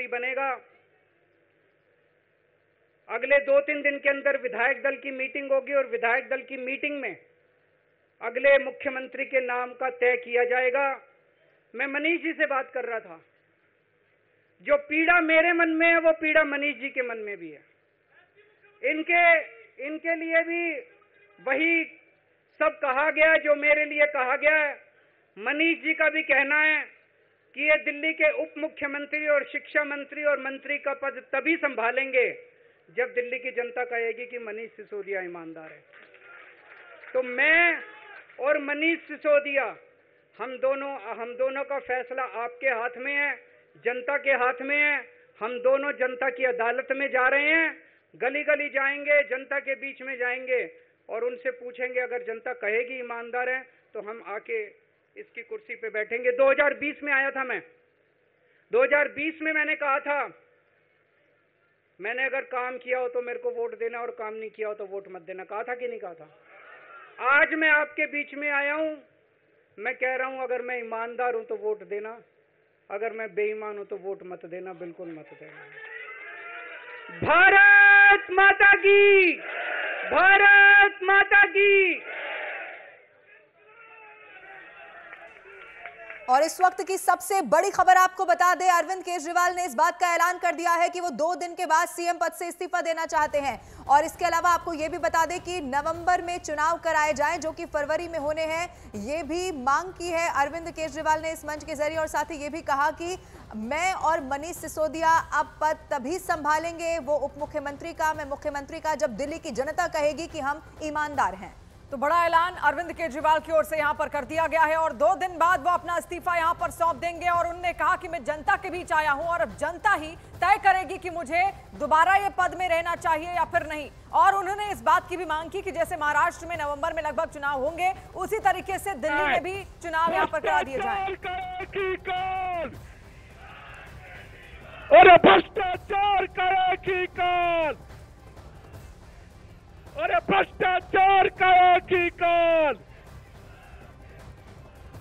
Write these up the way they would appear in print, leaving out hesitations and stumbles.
मुख्यमंत्री बनेगा। अगले 2-3 दिन के अंदर विधायक दल की मीटिंग होगी और विधायक दल की मीटिंग में अगले मुख्यमंत्री के नाम का तय किया जाएगा। मैं मनीष जी से बात कर रहा था, जो पीड़ा मेरे मन में है वो पीड़ा मनीष जी के मन में भी है। इनके लिए भी वही सब कहा गया जो मेरे लिए कहा गया है। मनीष जी का भी कहना है कि ये दिल्ली के उप मुख्यमंत्री और शिक्षा मंत्री और मंत्री का पद तभी संभालेंगे जब दिल्ली की जनता कहेगी कि मनीष सिसोदिया ईमानदार है। तो मैं और मनीष सिसोदिया हम दोनों का फैसला आपके हाथ में है, जनता के हाथ में है। हम दोनों जनता की अदालत में जा रहे हैं, गली गली जाएंगे, जनता के बीच में जाएंगे और उनसे पूछेंगे, अगर जनता कहेगी ईमानदार है तो हम आके इसकी कुर्सी पे बैठेंगे। 2020 में आया था मैं, 2020 में मैंने कहा था, मैंने अगर काम किया हो तो मेरे को वोट देना और काम नहीं किया हो तो वोट मत देना, कहा था कि नहीं कहा था? आज मैं आपके बीच में आया हूं, मैं कह रहा हूं अगर मैं ईमानदार हूं तो वोट देना, अगर मैं बेईमान हूं तो वोट मत देना, बिल्कुल मत देना। भारत माता की, भारत माता की। और इस वक्त की सबसे बड़ी खबर आपको बता दें, अरविंद केजरीवाल ने इस बात का ऐलान कर दिया है कि वो 2 दिन के बाद सीएम पद से इस्तीफा देना चाहते हैं। और इसके अलावा आपको ये भी बता दें कि नवंबर में चुनाव कराए जाएं जो कि फरवरी में होने हैं, ये भी मांग की है अरविंद केजरीवाल ने इस मंच के जरिए। और साथ ही ये भी कहा कि मैं और मनीष सिसोदिया अब पद तभी संभालेंगे, वो उप मुख्यमंत्री का, मैं मुख्यमंत्री का, जब दिल्ली की जनता कहेगी कि हम ईमानदार हैं। तो बड़ा ऐलान अरविंद केजरीवाल की ओर से यहां पर कर दिया गया है और 2 दिन बाद वो अपना इस्तीफा यहां पर सौंप देंगे। और उन्होंने कहा कि मैं जनता के बीच आया हूं और अब जनता ही तय करेगी कि मुझे दोबारा ये पद में रहना चाहिए या फिर नहीं। और उन्होंने इस बात की भी मांग की कि जैसे महाराष्ट्र में नवंबर में लगभग चुनाव होंगे, उसी तरीके से दिल्ली में भी चुनाव यहां पर करा दिए जाए। भ्रष्टाचार करेगी कौन? अरे भ्रष्टाचार करेगी कौन?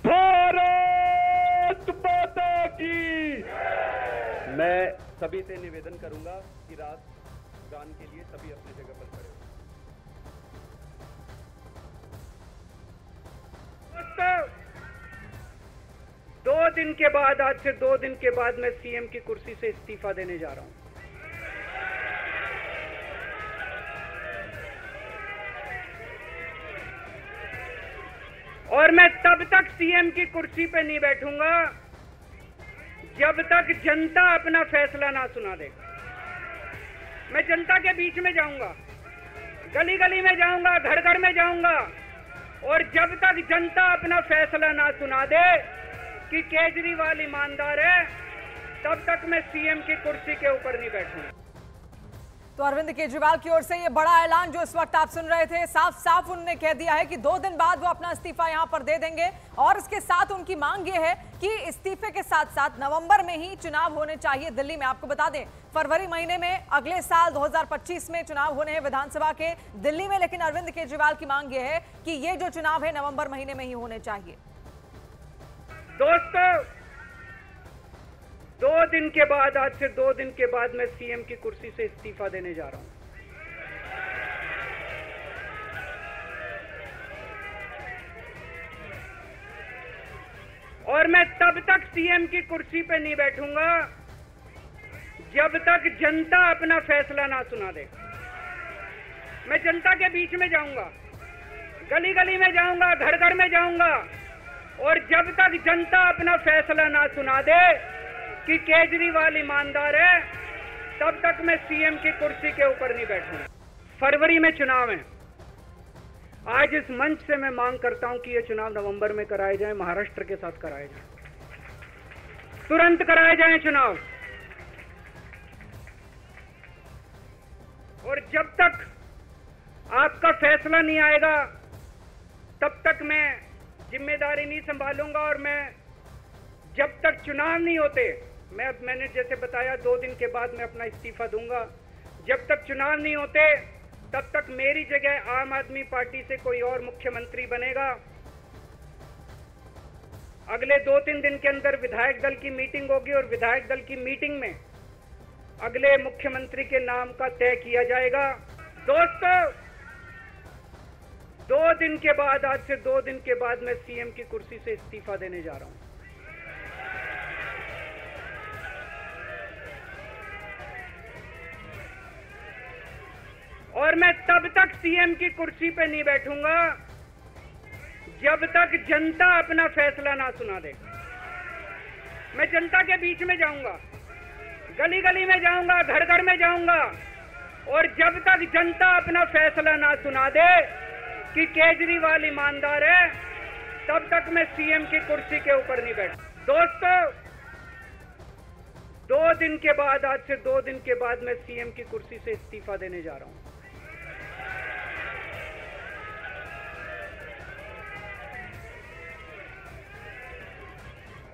भारत माता की। मैं सभी से निवेदन करूंगा कि रात गान के लिए सभी अपनी जगह पर खड़े हो। 2 दिन के बाद, आज से 2 दिन के बाद मैं सीएम की कुर्सी से इस्तीफा देने जा रहा हूं। और मैं तब तक सीएम की कुर्सी पे नहीं बैठूंगा जब तक जनता अपना फैसला ना सुना दे। मैं जनता के बीच में जाऊंगा, गली गली में जाऊंगा, घर घर में जाऊंगा और जब तक जनता अपना फैसला ना सुना दे कि केजरीवाल ईमानदार है, तब तक मैं सीएम की कुर्सी के ऊपर नहीं बैठूंगा। तो अरविंद केजरीवाल की ओर से ये बड़ा ऐलान जो इस वक्त आप सुन रहे थे, साफ साफ उन्होंने कह दिया है कि 2 दिन बाद वो अपना इस्तीफा यहां पर दे देंगे। और इसके साथ उनकी मांग ये है कि इस्तीफे के साथ साथ नवंबर में ही चुनाव होने चाहिए दिल्ली में। आपको बता दें फरवरी महीने में अगले साल 2025 में चुनाव होने हैं विधानसभा के दिल्ली में, लेकिन अरविंद केजरीवाल की मांग ये है कि ये जो चुनाव है नवंबर महीने में ही होने चाहिए। दोस्तों, 2 दिन के बाद, आज से 2 दिन के बाद मैं सीएम की कुर्सी से इस्तीफा देने जा रहा हूं। और मैं तब तक सीएम की कुर्सी पे नहीं बैठूंगा जब तक जनता अपना फैसला ना सुना दे। मैं जनता के बीच में जाऊंगा, गली गली में जाऊंगा, घर घर में जाऊंगा और जब तक जनता अपना फैसला ना सुना दे कि केजरीवाल ईमानदार है, तब तक मैं सीएम की कुर्सी के ऊपर नहीं बैठूंगा। फरवरी में चुनाव है। आज इस मंच से मैं मांग करता हूं कि ये चुनाव नवंबर में कराए जाएं, महाराष्ट्र के साथ कराए जाएं, तुरंत कराए जाएं चुनाव। और जब तक आपका फैसला नहीं आएगा तब तक मैं जिम्मेदारी नहीं संभालूंगा। और मैं जब तक चुनाव नहीं होते, मैंने जैसे बताया 2 दिन के बाद मैं अपना इस्तीफा दूंगा। जब तक चुनाव नहीं होते तब तक मेरी जगह आम आदमी पार्टी से कोई और मुख्यमंत्री बनेगा। अगले 2-3 दिन के अंदर विधायक दल की मीटिंग होगी और विधायक दल की मीटिंग में अगले मुख्यमंत्री के नाम का तय किया जाएगा। दोस्तों, 2 दिन के बाद, आज से 2 दिन के बाद मैं सीएम की कुर्सी से इस्तीफा देने जा रहा हूं। और मैं तब तक सीएम की कुर्सी पे नहीं बैठूंगा जब तक जनता अपना फैसला ना सुना दे। मैं जनता के बीच में जाऊंगा, गली गली में जाऊंगा, घर घर में जाऊंगा, और जब तक जनता अपना फैसला ना सुना दे कि केजरीवाल ईमानदार है, तब तक मैं सीएम की कुर्सी के ऊपर नहीं बैठ। दोस्तों, 2 दिन के बाद, आज से 2 दिन के बाद मैं सीएम की कुर्सी से इस्तीफा देने जा रहा हूं।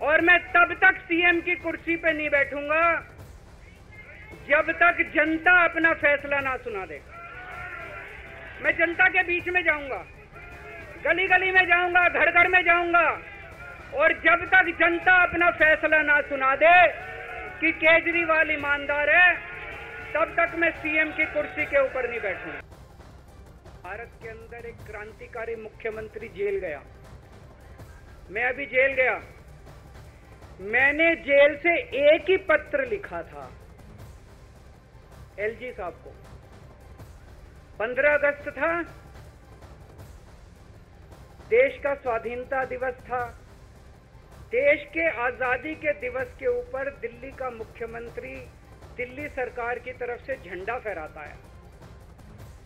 और मैं तब तक सीएम की कुर्सी पे नहीं बैठूंगा जब तक जनता अपना फैसला ना सुना दे। मैं जनता के बीच में जाऊंगा, गली गली में जाऊंगा, घर घर में जाऊंगा, और जब तक जनता अपना फैसला ना सुना दे कि केजरीवाल ईमानदार है, तब तक मैं सीएम की कुर्सी के ऊपर नहीं बैठूंगा। भारत के अंदर एक क्रांतिकारी मुख्यमंत्री जेल गया। मैं अभी जेल गया। मैंने जेल से एक ही पत्र लिखा था एलजी साहब को। 15 अगस्त था, देश का स्वाधीनता दिवस था। देश के आजादी के दिवस के ऊपर दिल्ली का मुख्यमंत्री दिल्ली सरकार की तरफ से झंडा फहराता है।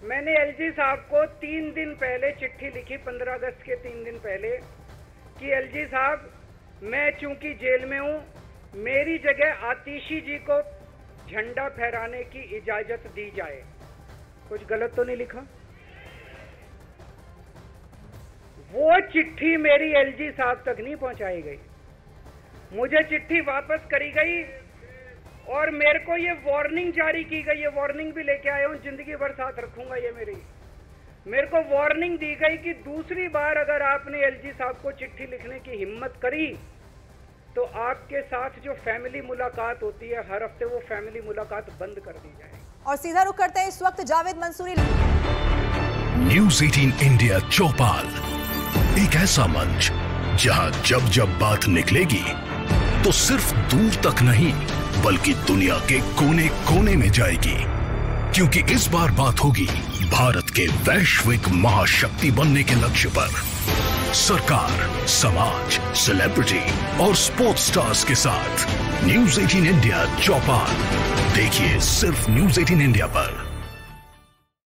मैंने एलजी साहब को 3 दिन पहले चिट्ठी लिखी, 15 अगस्त के 3 दिन पहले, कि एलजी साहब, मैं चूंकि जेल में हूं, मेरी जगह आतिशी जी को झंडा फहराने की इजाजत दी जाए। कुछ गलत तो नहीं लिखा? वो चिट्ठी मेरी एलजी साहब तक नहीं पहुंचाई गई। मुझे चिट्ठी वापस करी गई और मेरे को ये वार्निंग जारी की गई। ये वार्निंग भी लेके आया हूं, जिंदगी भर साथ रखूंगा ये मेरे को वार्निंग दी गई कि दूसरी बार अगर आपने एलजी साहब को चिट्ठी लिखने की हिम्मत करी तो आपके साथ जो फैमिली मुलाकात होती है हर हफ्ते, वो फैमिली मुलाकात बंद कर दी जाए। और सीधा रुख करते हैं इस वक्त जावेद मंसूरी। न्यूज़ 18 इंडिया चौपाल, एक ऐसा मंच जहां जब जब बात निकलेगी तो सिर्फ दूर तक नहीं बल्कि दुनिया के कोने कोने में जाएगी, क्योंकि इस बार बात होगी भारत के वैश्विक महाशक्ति बनने के लक्ष्य पर। सरकार, समाज, सेलिब्रिटी और स्पोर्ट्स स्टार्स के साथ न्यूज़ 18 इंडिया चौपाल देखिए सिर्फ न्यूज़ 18 इंडिया पर।